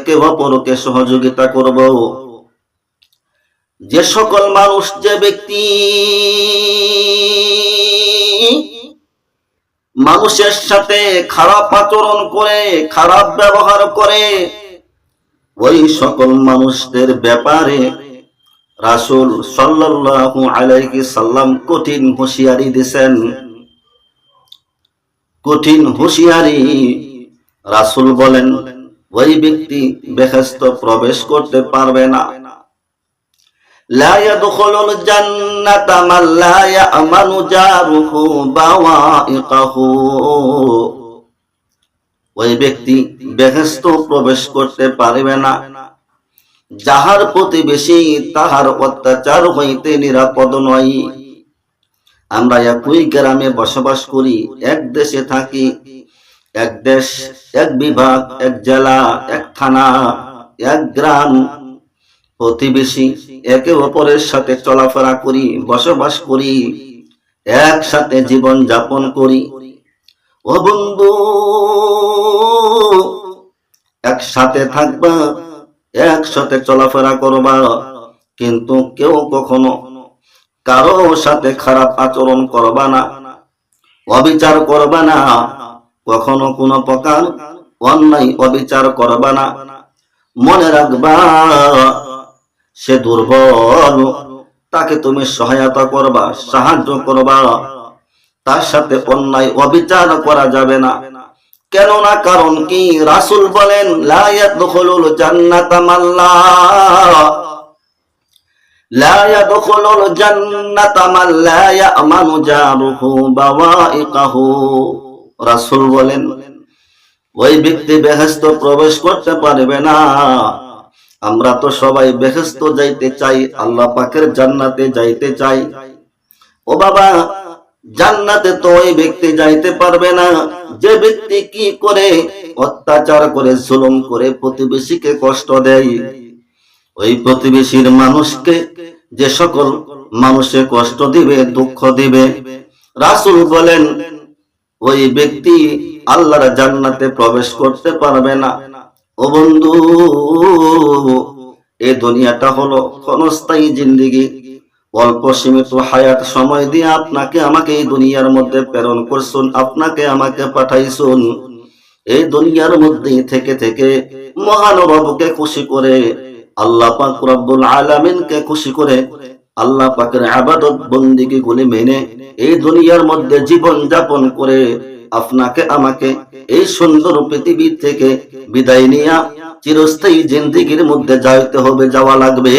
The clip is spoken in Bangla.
একে অপরকে সহযোগিতা করব। যে সকল মানুষ, যে ব্যক্তি মানুষের সাথে খারাপ আচরণ করে, খারাপ ব্যবহার করে, ওই সকল মানুষদের ব্যাপারে রাসূল সাল্লাল্লাহু আলাইহি সাল্লাম কঠিন হুঁশিয়ারি দিয়েছেন। কঠিন হুঁশিয়ারি। রাসূল বলেন, ওই ব্যক্তি বেহেশতে প্রবেশ করতে পারবে না। লা ইয়াদখুলুল জান্নাতা মান লা ইয়ামানু জারুহু বাওয়াইকাহু। ওই ব্যক্তি বেহেশতে প্রবেশ করতে পারবে না যাহার প্রতিবেশী তাহার অত্যাচার হইতে নিরাপদ নয়। আমরা একই গ্রামে বসবাস করি, এক দেশে থাকি, এক দেশ, এক বিভাগ, এক জেলা, এক থানা, এক গ্রাম, প্রতিবেশী, একে অপরের সাথে চলাফেরা করি, বসবাস করি, একসাথে জীবন যাপন করি। ও বন্ধু, একসাথে থাকবা, একসাথে চলাফেরা করবা, কিন্তু কেউ কখনো কারো সাথে খারাপ আচরণ করবা না, অবিচার করবা না, কখনো কোনো প্রকার অন্যায় অবিচার করবা না। মনে রাখবা, সে দুর্বল, তাকে তুমি সহায়তা করবা, সাহায্য করবা, তার সাথে অন্যায় অবিচার করা যাবে না। কেননা কারণ কি? রাসূল বলেন, লা ইয়াদখুলুল জান্নাতা মান লা ইয়াদখুলুল জান্নাতা মান লা ইয়ামানু জারুহু বাওয়াইকাহু। রাসূল বলেন, ওই ব্যক্তি বেহেশতে প্রবেশ করতে পারবে না। আমরা তো সবাই বেহেশতে যাইতে চাই, আল্লাহ পাকের জান্নাতে যাইতে চাই। ও বাবা, জান্নাতে তো ওই ব্যক্তি যাইতে পারবে না যে ব্যক্তি কি করে? অত্যাচার করে, জুলুম করে, প্রতিবেশীকে কষ্ট দেয়। ওই প্রতিবেশীর মানুষকে যে সকল মানুষে কষ্ট দিবে, দুঃখ দিবে, রাসূল বলেন ওই ব্যক্তি আল্লাহর জান্নাতে প্রবেশ করতে পারবে না। ও বন্ধু, এই দুনিয়াটা হলো ক্ষণস্থায়ী জিন্দেগি। অল্প সীমিত হায়াত সময় দিয়ে আপনাকে আমাকে এই দুনিয়ার মধ্যে প্রেরণ করছুন, আপনাকে আমাকে পাঠাইছুন। এই দুনিয়ার মধ্যে থেকে থেকে মহান রবকে খুশি করে, আল্লাহ পাক রব্বুল আলামিনকে খুশি করে, আল্লাহ পাকের ইবাদত বন্দেগী গুলি মেনে এই দুনিয়ার মধ্যে জীবন যাপন করে আপনাকে আমাকে এই সুন্দর পৃথিবী থেকে বিদায় নিয়ে চিরস্থায়ী জিন্দেগীর মধ্যে যাইতে হবে, যাওয়া লাগবে।